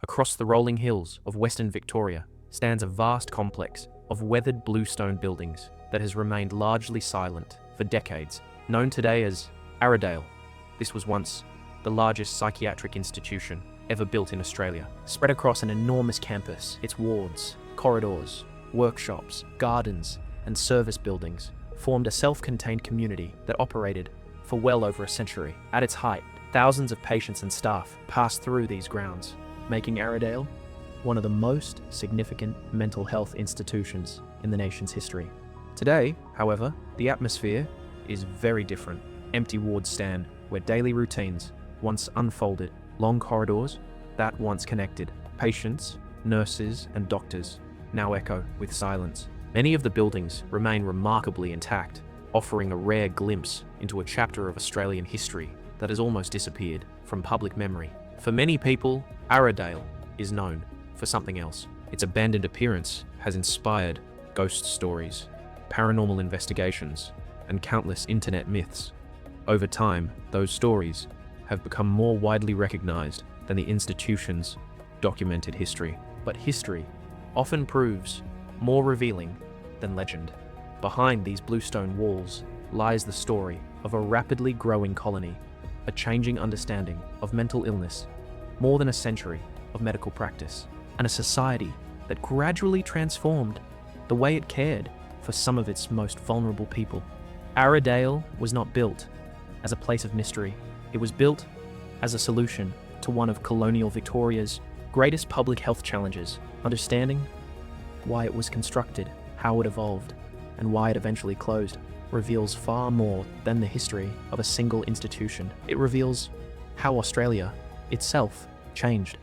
Across the rolling hills of Western Victoria stands a vast complex of weathered bluestone buildings that has remained largely silent for decades, known today as Aradale. This was once the largest psychiatric institution ever built in Australia. Spread across an enormous campus, its wards, corridors, workshops, gardens, and service buildings formed a self-contained community that operated for well over a century. At its height, thousands of patients and staff passed through these grounds, making Aradale one of the most significant mental health institutions in the nation's history. Today, however, the atmosphere is very different. Empty wards stand where daily routines once unfolded, long corridors that once connected patients, nurses, and doctors now echo with silence. Many of the buildings remain remarkably intact, offering a rare glimpse into a chapter of Australian history that has almost disappeared from public memory. For many people, Aradale is known for something else. Its abandoned appearance has inspired ghost stories, paranormal investigations, and countless internet myths. Over time, those stories have become more widely recognized than the institution's documented history. But history often proves more revealing than legend. Behind these bluestone walls lies the story of a rapidly growing colony, a changing understanding of mental illness, more than a century of medical practice, and a society that gradually transformed the way it cared for some of its most vulnerable people. Aradale was not built as a place of mystery. It was built as a solution to one of colonial Victoria's greatest public health challenges. Understanding why it was constructed, how it evolved, and why it eventually closed reveals far more than the history of a single institution. It reveals how Australia itself changed.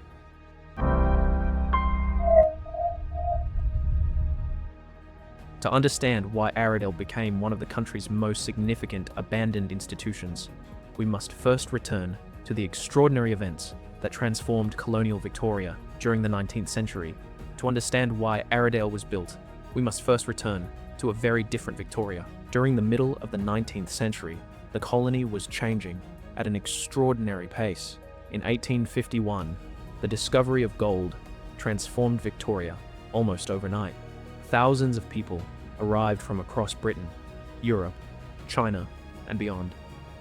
To understand why Aradale became one of the country's most significant abandoned institutions, we must first return to the extraordinary events that transformed colonial Victoria during the 19th century. To understand why Aradale was built, we must first return to a very different Victoria. During the middle of the 19th century, the colony was changing at an extraordinary pace. In 1851, the discovery of gold transformed Victoria almost overnight. Thousands of people arrived from across Britain, Europe, China, and beyond,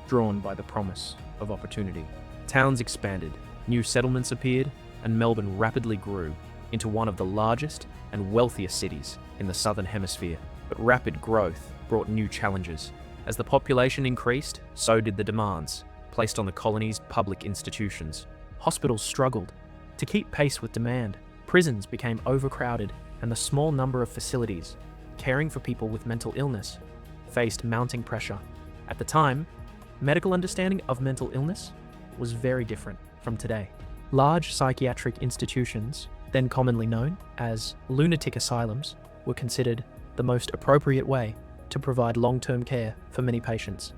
drawn by the promise of opportunity. Towns expanded, new settlements appeared, and Melbourne rapidly grew into one of the largest and wealthiest cities in the Southern Hemisphere. But rapid growth brought new challenges. As the population increased, so did the demands placed on the colony's public institutions. Hospitals struggled to keep pace with demand. Prisons became overcrowded, and the small number of facilities caring for people with mental illness faced mounting pressure. At the time, medical understanding of mental illness was very different from today. Large psychiatric institutions, then commonly known as lunatic asylums, were considered the most appropriate way to provide long-term care for many patients.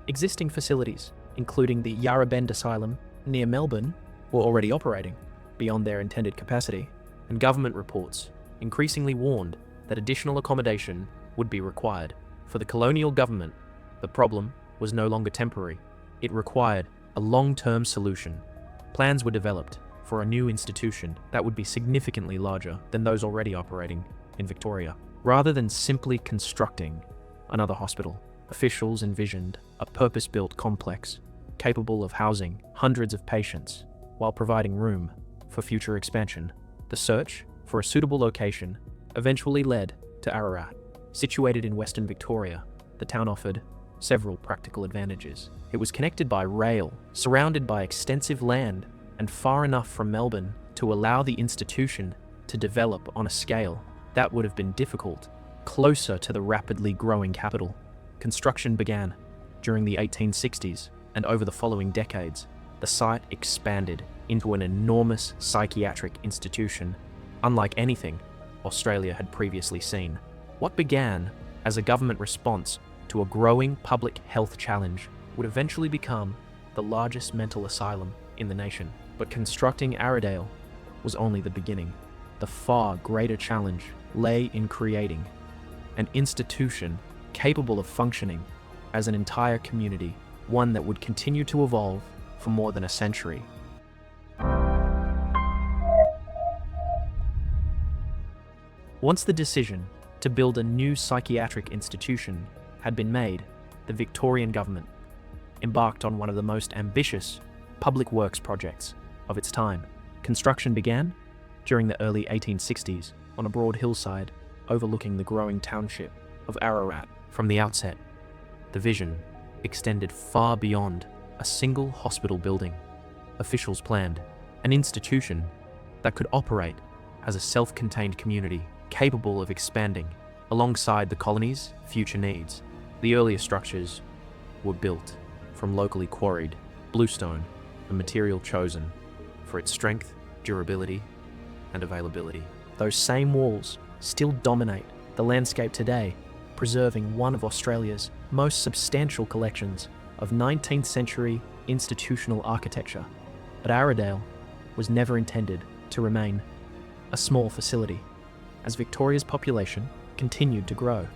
Existing facilities, including the Aradale Asylum near Melbourne, were already operating beyond their intended capacity, and government reports increasingly warned that additional accommodation would be required. For the colonial government, the problem was no longer temporary. It required a long-term solution. Plans were developed for a new institution that would be significantly larger than those already operating in Victoria. Rather than simply constructing another hospital, officials envisioned a purpose-built complex capable of housing hundreds of patients while providing room for future expansion. The search for a suitable location eventually led to Ararat. Situated in Western Victoria, the town offered several practical advantages. It was connected by rail, surrounded by extensive land, and far enough from Melbourne to allow the institution to develop on a scale that would have been difficult. Closer to the rapidly growing capital, construction began during the 1860s, and over the following decades, the site expanded into an enormous psychiatric institution, unlike anything Australia had previously seen. What began as a government response to a growing public health challenge would eventually become the largest mental asylum in the nation. But constructing Aradale was only the beginning. The far greater challenge lay in creating an institution capable of functioning as an entire community, one that would continue to evolve for more than a century. Once the decision to build a new psychiatric institution had been made, the Victorian government embarked on one of the most ambitious public works projects of its time. Construction began during the early 1860s on a broad hillside overlooking the growing township of Ararat. From the outset, the vision extended far beyond a single hospital building. Officials planned an institution that could operate as a self-contained community capable of expanding alongside the colony's future needs. The earlier structures were built from locally quarried bluestone, a material chosen for its strength, durability, and availability. Those same walls still dominate the landscape today, preserving one of Australia's most substantial collections of 19th century institutional architecture. But Aradale was never intended to remain a small facility. As Victoria's population continued to grow,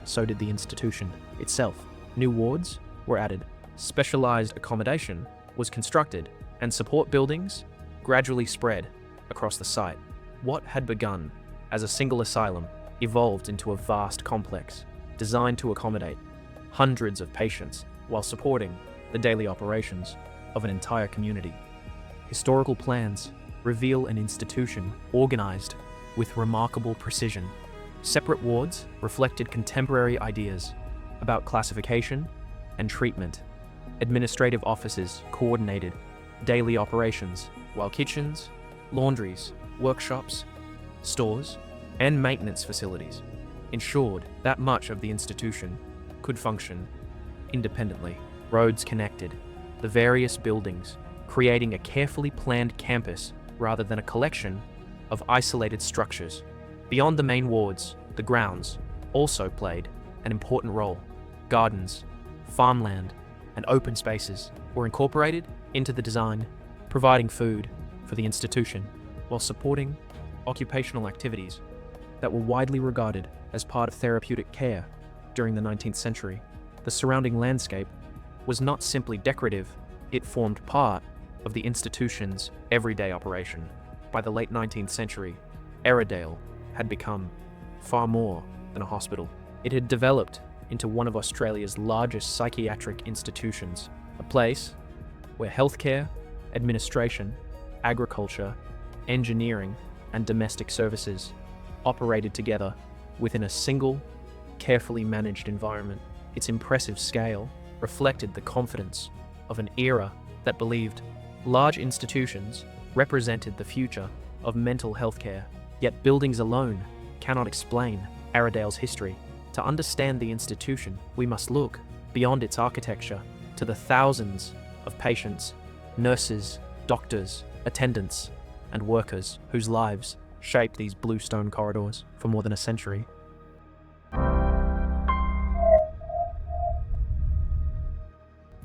so did the institution itself. New wards were added, specialised accommodation was constructed, and support buildings gradually spread across the site. What had begun as a single asylum evolved into a vast complex designed to accommodate hundreds of patients while supporting the daily operations of an entire community. Historical plans reveal an institution organised with remarkable precision. Separate wards reflected contemporary ideas about classification and treatment. Administrative offices coordinated daily operations, while kitchens, laundries, workshops, stores, and maintenance facilities ensured that much of the institution could function independently. Roads connected the various buildings, creating a carefully planned campus rather than a collection of isolated structures. Beyond the main wards, the grounds also played an important role. Gardens, farmland, and open spaces were incorporated into the design, providing food for the institution while supporting occupational activities that were widely regarded as part of therapeutic care during the 19th century. The surrounding landscape was not simply decorative, it formed part of the institution's everyday operation. By the late 19th century, Aradale had become far more than a hospital. It had developed into one of Australia's largest psychiatric institutions, a place where healthcare, administration, agriculture, engineering, and domestic services operated together within a single, carefully managed environment. Its impressive scale reflected the confidence of an era that believed large institutions represented the future of mental health care. Yet buildings alone cannot explain Aradale's history. To understand the institution, we must look beyond its architecture to the thousands of patients, nurses, doctors, attendants, and workers whose lives shaped these bluestone corridors for more than a century.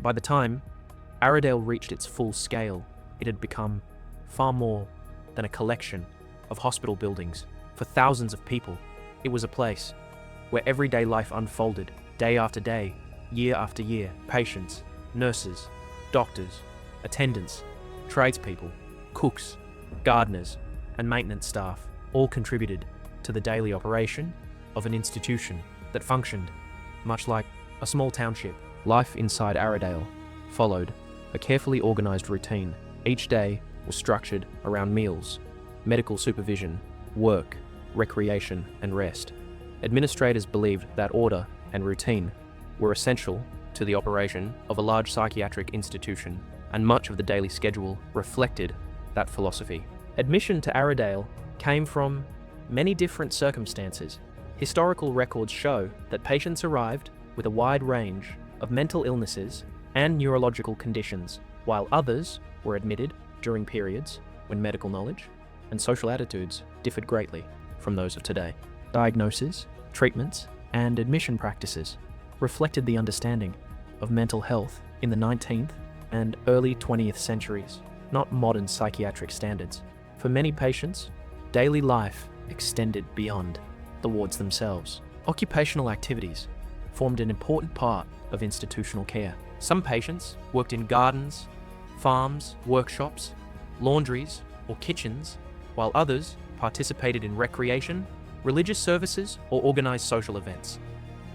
By the time Aradale reached its full scale, it had become far more than a collection of hospital buildings. For thousands of people, it was a place where everyday life unfolded, day after day, year after year. Patients, nurses, doctors, attendants, tradespeople, cooks, gardeners, and maintenance staff all contributed to the daily operation of an institution that functioned much like a small township. Life inside Aradale followed a carefully organised routine. Each day was structured around meals, medical supervision, work, recreation, and rest. Administrators believed that order and routine were essential to the operation of a large psychiatric institution, and much of the daily schedule reflected that philosophy. Admission to Aradale came from many different circumstances. Historical records show that patients arrived with a wide range of mental illnesses and neurological conditions, while others were admitted during periods when medical knowledge and social attitudes differed greatly from those of today. Diagnoses, treatments, and admission practices reflected the understanding of mental health in the 19th and early 20th centuries, not modern psychiatric standards. For many patients, daily life extended beyond the wards themselves. Occupational activities formed an important part of institutional care. Some patients worked in gardens, farms, workshops, laundries, or kitchens, while others participated in recreation religious services, or organized social events.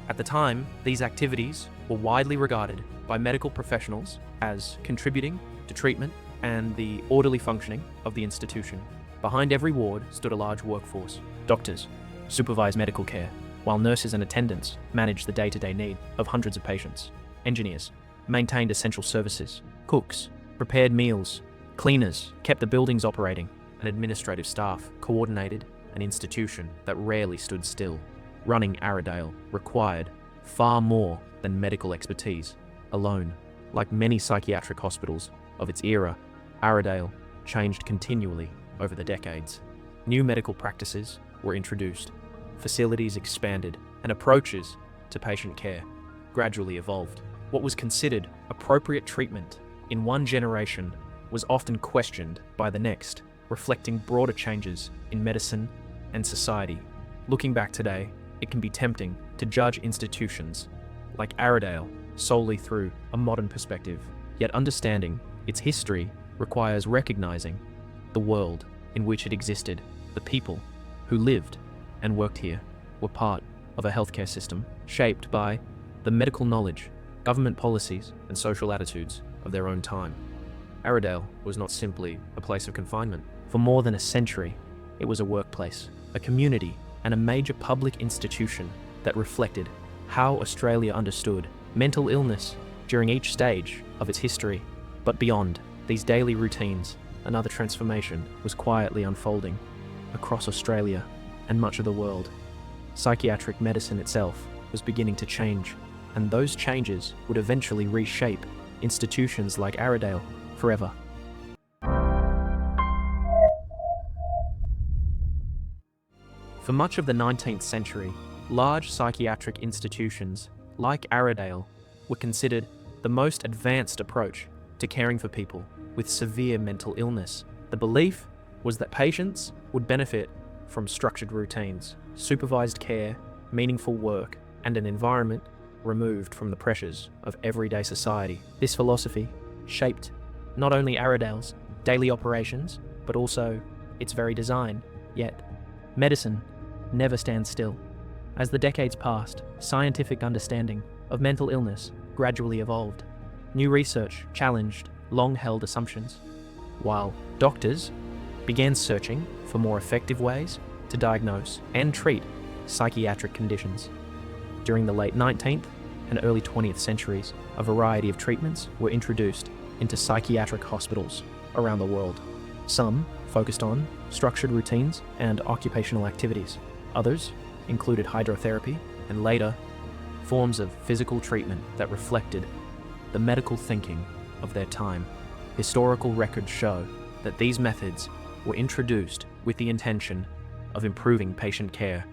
At the time, these activities were widely regarded by medical professionals as contributing to treatment and the orderly functioning of the institution. Behind every ward stood a large workforce. Doctors supervised medical care, while nurses and attendants managed the day-to-day need of hundreds of patients. Engineers maintained essential services. Cooks prepared meals. Cleaners kept the buildings operating, and administrative staff coordinated an institution that rarely stood still. Running Aradale required far more than medical expertise alone. Like many psychiatric hospitals of its era, Aradale changed continually over the decades. New medical practices were introduced, facilities expanded, and approaches to patient care gradually evolved. What was considered appropriate treatment in one generation was often questioned by the next, reflecting broader changes in medicine and society. Looking back today, it can be tempting to judge institutions like Aradale solely through a modern perspective. Yet understanding its history requires recognizing the world in which it existed. The people who lived and worked here were part of a healthcare system shaped by the medical knowledge, government policies, and social attitudes of their own time. Aradale was not simply a place of confinement. For more than a century, it was a workplace, a community, and a major public institution that reflected how Australia understood mental illness during each stage of its history. But beyond these daily routines, another transformation was quietly unfolding across Australia and much of the world. Psychiatric medicine itself was beginning to change, and those changes would eventually reshape institutions like Aradale forever. For much of the 19th century, large psychiatric institutions like Aradale were considered the most advanced approach to caring for people with severe mental illness. The belief was that patients would benefit from structured routines, supervised care, meaningful work, and an environment removed from the pressures of everyday society. This philosophy shaped not only Aradale's daily operations, but also its very design. Yet, medicine never stands still. As the decades passed, scientific understanding of mental illness gradually evolved. New research challenged long-held assumptions, while doctors began searching for more effective ways to diagnose and treat psychiatric conditions. During the late 19th and early 20th centuries, a variety of treatments were introduced into psychiatric hospitals around the world. Some focused on structured routines and occupational activities. Others included hydrotherapy and later forms of physical treatment that reflected the medical thinking of their time. Historical records show that these methods were introduced with the intention of improving patient care,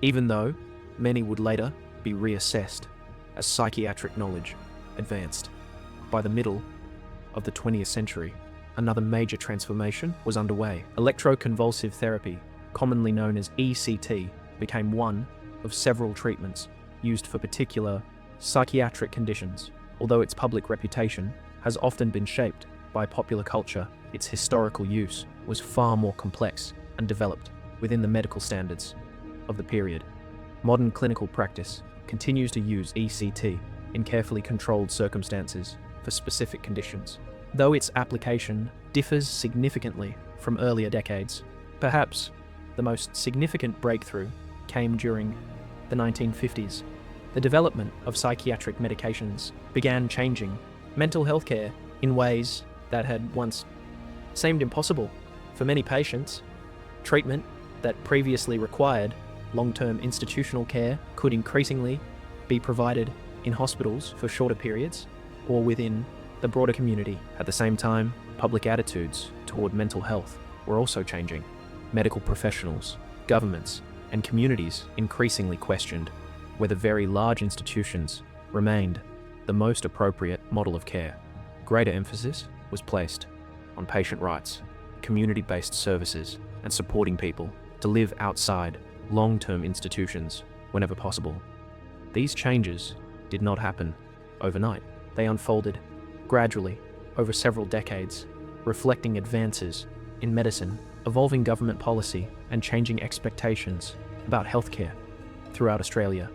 even though many would later be reassessed as psychiatric knowledge advanced. By the middle of the 20th century, another major transformation was underway. Electroconvulsive therapy, commonly known as ECT, became one of several treatments used for particular psychiatric conditions. Although its public reputation has often been shaped by popular culture, its historical use was far more complex and developed within the medical standards of the period. Modern clinical practice continues to use ECT in carefully controlled circumstances for specific conditions, though its application differs significantly from earlier decades. Perhaps the most significant breakthrough came during the 1950s. The development of psychiatric medications began changing mental health care in ways that had once seemed impossible for many patients. Treatment that previously required long-term institutional care could increasingly be provided in hospitals for shorter periods or within the broader community. At the same time, public attitudes toward mental health were also changing. Medical professionals, governments, and communities increasingly questioned whether very large institutions remained the most appropriate model of care. Greater emphasis was placed on patient rights, community-based services, and supporting people to live outside long-term institutions whenever possible. These changes did not happen overnight. They unfolded gradually over several decades, reflecting advances in medicine, evolving government policy, and changing expectations about healthcare throughout Australia.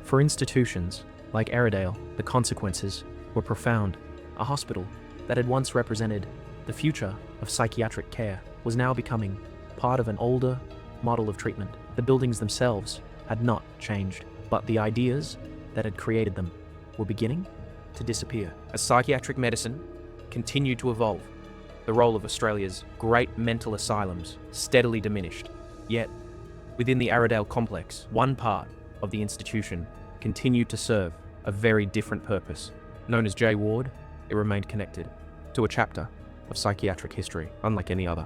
For institutions like Aradale, the consequences were profound. A hospital that had once represented the future of psychiatric care was now becoming part of an older model of treatment. The buildings themselves had not changed, but the ideas that had created them were beginning to disappear. As psychiatric medicine continued to evolve, the role of Australia's great mental asylums steadily diminished. Yet, within the Aradale complex, one part of the institution continued to serve a very different purpose. Known as J Ward, it remained connected to a chapter of psychiatric history unlike any other.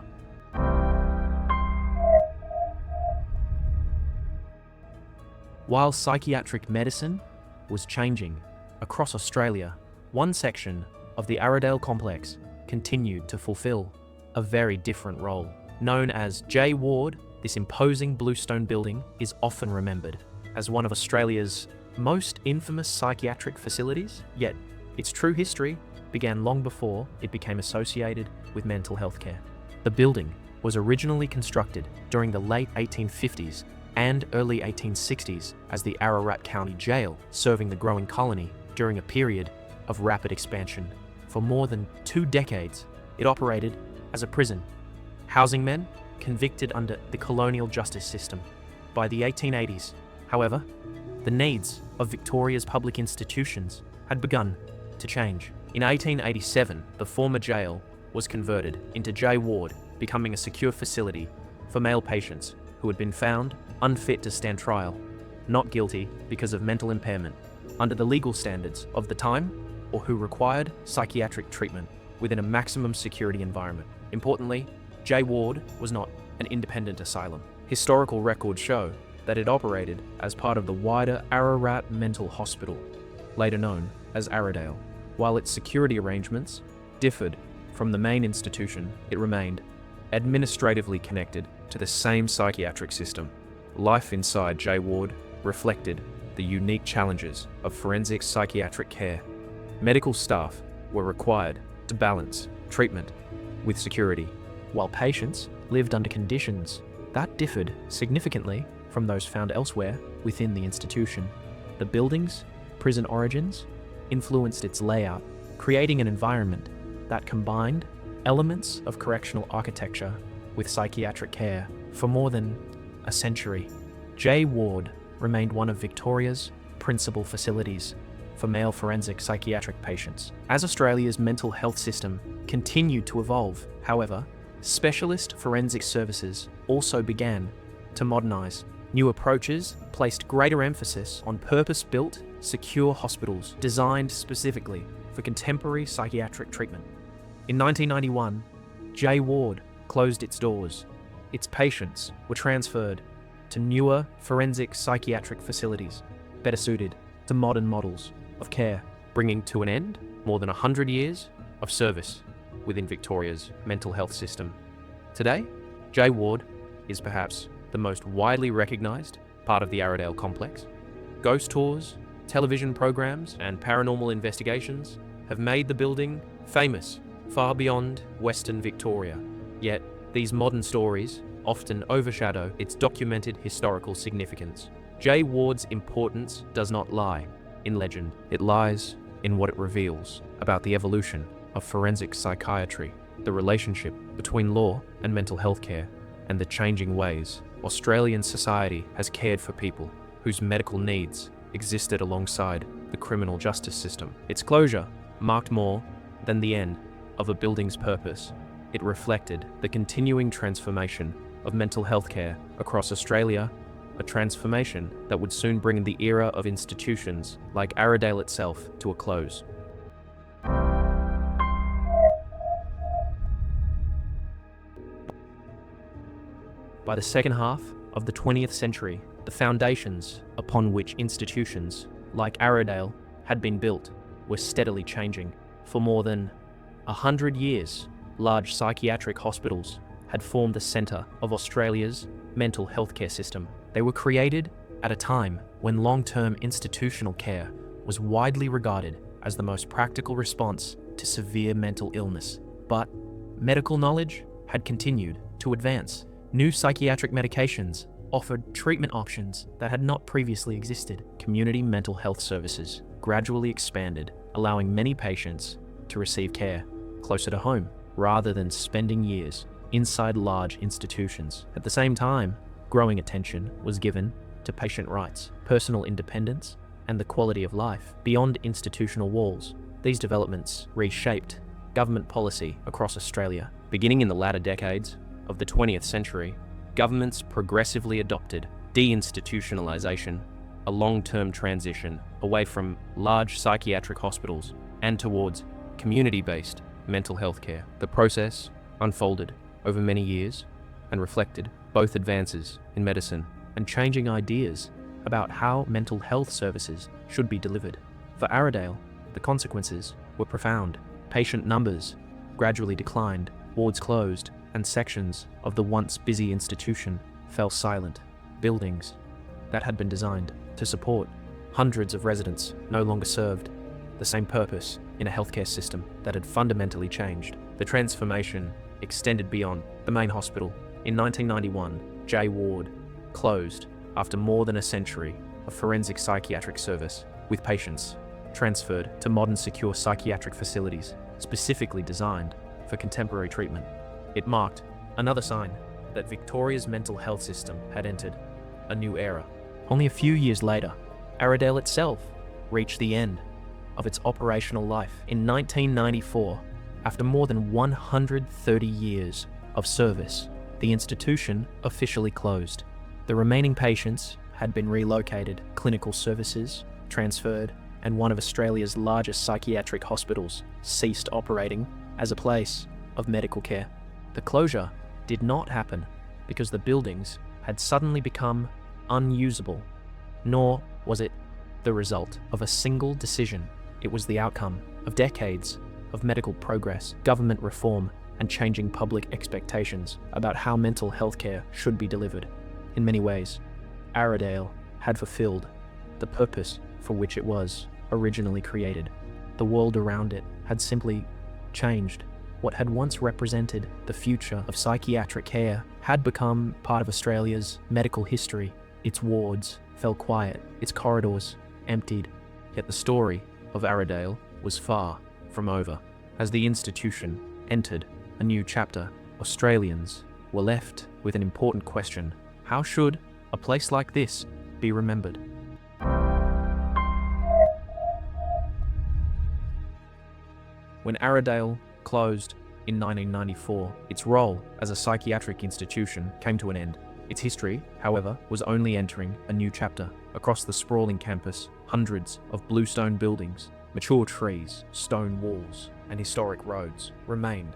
While psychiatric medicine was changing across Australia, one section of the Aradale complex continued to fulfill a very different role. Known as J Ward, this imposing bluestone building is often remembered as one of Australia's most infamous psychiatric facilities, yet its true history began long before it became associated with mental health care. The building was originally constructed during the late 1850s and early 1860s as the Ararat County Jail, serving the growing colony during a period of rapid expansion. For more than 2 decades, it operated as a prison, housing men convicted under the colonial justice system. By the 1880s, however, the needs of Victoria's public institutions had begun to change. In 1887, the former jail was converted into J Ward, becoming a secure facility for male patients who had been found unfit to stand trial, not guilty because of mental impairment under the legal standards of the time, or who required psychiatric treatment within a maximum security environment. Importantly, J Ward was not an independent asylum. Historical records show that it operated as part of the wider Ararat Mental Hospital, later known as Aradale. While its security arrangements differed from the main institution, it remained administratively connected to the same psychiatric system. Life inside J Ward reflected the unique challenges of forensic psychiatric care. Medical staff were required to balance treatment with security, while patients lived under conditions that differed significantly from those found elsewhere within the institution. The building's prison origins influenced its layout, creating an environment that combined elements of correctional architecture with psychiatric care. For more than a century, J Ward remained one of Victoria's principal facilities for male forensic psychiatric patients. As Australia's mental health system continued to evolve, however, specialist forensic services also began to modernise. New approaches placed greater emphasis on purpose-built, secure hospitals designed specifically for contemporary psychiatric treatment. In 1991, J Ward closed its doors. Its patients were transferred to newer forensic psychiatric facilities, better suited to modern models of care, bringing to an end more than 100 years of service within Victoria's mental health system. Today, J Ward is perhaps the most widely recognised part of the Aradale complex. Ghost tours, television programs, and paranormal investigations have made the building famous far beyond Western Victoria. Yet, these modern stories often overshadow its documented historical significance. J Ward's importance does not lie in legend. It lies in what it reveals about the evolution of forensic psychiatry, the relationship between law and mental health care, and the changing ways Australian society has cared for people whose medical needs existed alongside the criminal justice system. Its closure marked more than the end of a building's purpose. It reflected the continuing transformation of mental health care across Australia, a transformation that would soon bring the era of institutions like Aradale itself to a close. By the second half of the 20th century, the foundations upon which institutions like Aradale had been built were steadily changing. For more than 100 years, large psychiatric hospitals had formed the centre of Australia's mental health care system. They were created at a time when long-term institutional care was widely regarded as the most practical response to severe mental illness. But medical knowledge had continued to advance. New psychiatric medications offered treatment options that had not previously existed. Community mental health services gradually expanded, allowing many patients to receive care closer to home rather than spending years inside large institutions. At the same time, growing attention was given to patient rights, personal independence, and the quality of life beyond institutional walls. These developments reshaped government policy across Australia. Beginning in the latter decades of the 20th century, governments progressively adopted deinstitutionalization, a long-term transition away from large psychiatric hospitals and towards community-based mental health care. The process unfolded over many years and reflected both advances in medicine and changing ideas about how mental health services should be delivered. For Aradale, the consequences were profound. Patient numbers gradually declined, wards closed, and sections of the once busy institution fell silent. Buildings that had been designed to support hundreds of residents no longer served the same purpose in a healthcare system that had fundamentally changed. The transformation extended beyond the main hospital. In 1991, J Ward closed after more than a century of forensic psychiatric service, with patients transferred to modern secure psychiatric facilities specifically designed for contemporary treatment. It marked another sign that Victoria's mental health system had entered a new era. Only a few years later, Aradale itself reached the end of its operational life. In 1994, after more than 130 years of service, the institution officially closed. The remaining patients had been relocated, clinical services transferred, and one of Australia's largest psychiatric hospitals ceased operating as a place of medical care. The closure did not happen because the buildings had suddenly become unusable, nor was it the result of a single decision. It was the outcome of decades of medical progress, government reform, and changing public expectations about how mental health care should be delivered. In many ways, Aradale had fulfilled the purpose for which it was originally created. The world around it had simply changed. What had once represented the future of psychiatric care had become part of Australia's medical history. Its wards fell quiet, its corridors emptied. Yet the story of Aradale was far from over. As the institution entered a new chapter, Australians were left with an important question: how should a place like this be remembered? When Aradale closed in 1994, its role as a psychiatric institution came to an end. Its history, however, was only entering a new chapter. Across the sprawling campus, hundreds of bluestone buildings, mature trees, stone walls, and historic roads remained,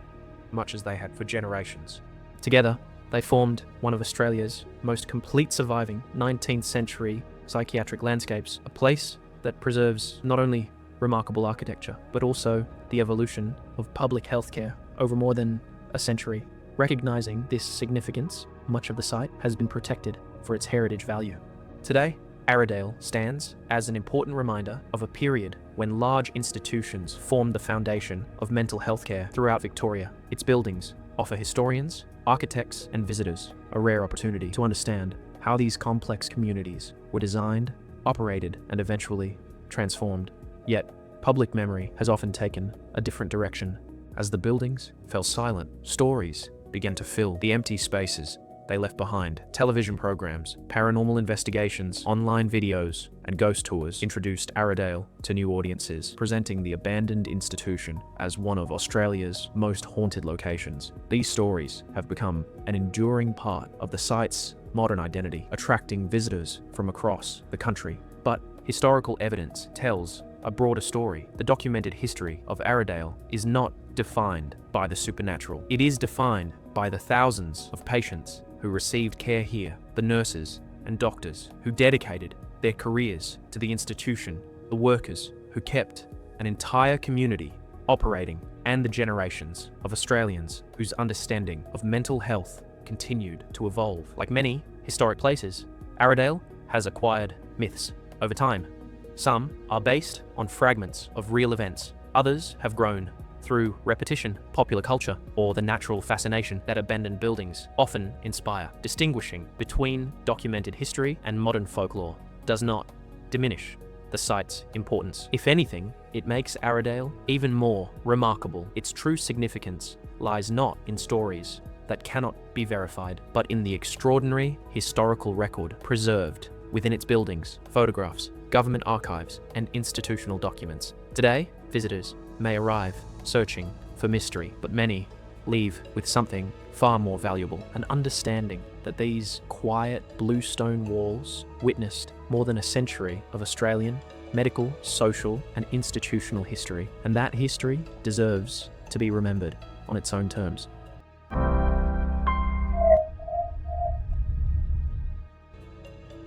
much as they had for generations. Together, they formed one of Australia's most complete surviving 19th century psychiatric landscapes, a place that preserves not only remarkable architecture, but also the evolution of public healthcare over more than a century. Recognizing this significance, much of the site has been protected for its heritage value. Today, Aradale stands as an important reminder of a period when large institutions formed the foundation of mental health care throughout Victoria. Its buildings offer historians, architects, and visitors a rare opportunity to understand how these complex communities were designed, operated, and eventually transformed. Yet, public memory has often taken a different direction. As the buildings fell silent, stories began to fill the empty spaces they left behind. Television programs, paranormal investigations, online videos, and ghost tours introduced Aradale to new audiences, presenting the abandoned institution as one of Australia's most haunted locations. These stories have become an enduring part of the site's modern identity, attracting visitors from across the country. But historical evidence tells a broader story. The documented history of Aradale is not defined by the supernatural. It is defined by the thousands of patients who received care here, the nurses and doctors who dedicated their careers to the institution, the workers who kept an entire community operating, and the generations of Australians whose understanding of mental health continued to evolve. Like many historic places, Aradale has acquired myths over time. Some are based on fragments of real events. Others have grown through repetition, popular culture, or the natural fascination that abandoned buildings often inspire. Distinguishing between documented history and modern folklore does not diminish the site's importance. If anything, it makes Aradale even more remarkable. Its true significance lies not in stories that cannot be verified, but in the extraordinary historical record preserved within its buildings, photographs, government archives, and institutional documents. Today, visitors may arrive searching for mystery, but many leave with something far more valuable, an understanding that these quiet blue stone walls witnessed more than a century of Australian medical, social, and institutional history, and that history deserves to be remembered on its own terms.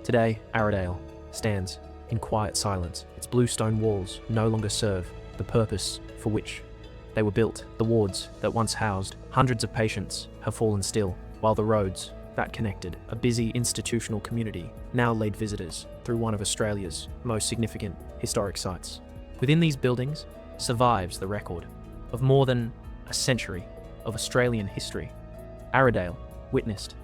Today, Aradale stands in quiet silence. Its blue stone walls no longer serve the purpose for which they were built. The wards that once housed hundreds of patients have fallen still, while the roads that connected a busy institutional community now lead visitors through one of Australia's most significant historic sites. Within these buildings survives the record of more than a century of Australian history. Aradale witnessed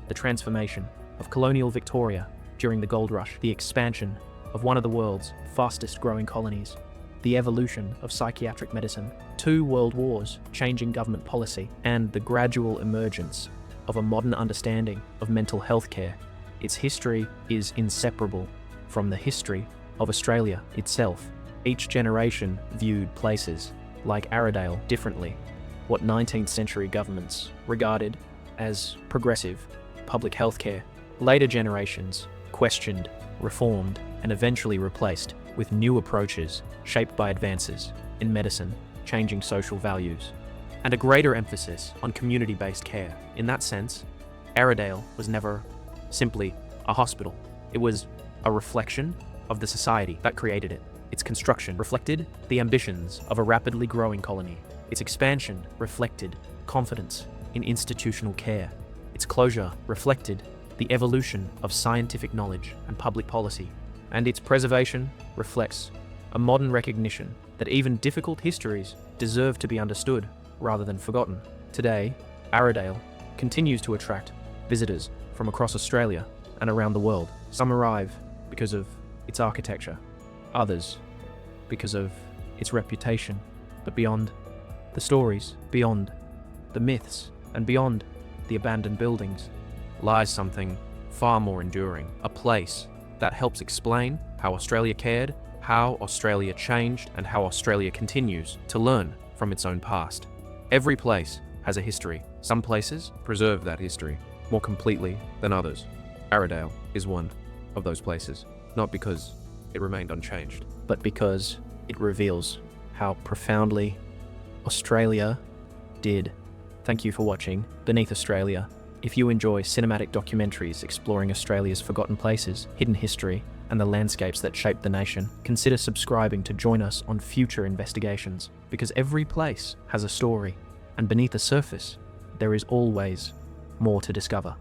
the transformation of colonial Victoria during the Gold Rush, the expansion of one of the world's fastest growing colonies, the evolution of psychiatric medicine, 2 world wars changing government policy, and the gradual emergence of a modern understanding of mental health care. Its history is inseparable from the history of Australia itself. Each generation viewed places like Aradale differently. What 19th century governments regarded as progressive public health care, later generations questioned, reformed, and eventually replaced with new approaches shaped by advances in medicine, changing social values, and a greater emphasis on community-based care. In that sense, Aradale was never simply a hospital. It was a reflection of the society that created it. Its construction reflected the ambitions of a rapidly growing colony. Its expansion reflected confidence in institutional care. Its closure reflected the evolution of scientific knowledge and public policy. And its preservation reflects a modern recognition that even difficult histories deserve to be understood rather than forgotten. Today, Aradale continues to attract visitors from across Australia and around the world. Some arrive because of its architecture, others because of its reputation. But beyond the stories, beyond the myths, and beyond the abandoned buildings, lies something far more enduring, a place that helps explain how Australia cared, how Australia changed, and how Australia continues to learn from its own past. Every place has a history. Some places preserve that history more completely than others. Aradale is one of those places, not because it remained unchanged, but because it reveals how profoundly Australia did. Thank you for watching Beneath Australia. If you enjoy cinematic documentaries exploring Australia's forgotten places, hidden history, and the landscapes that shaped the nation, consider subscribing to join us on future investigations, because every place has a story, and beneath the surface, there is always more to discover.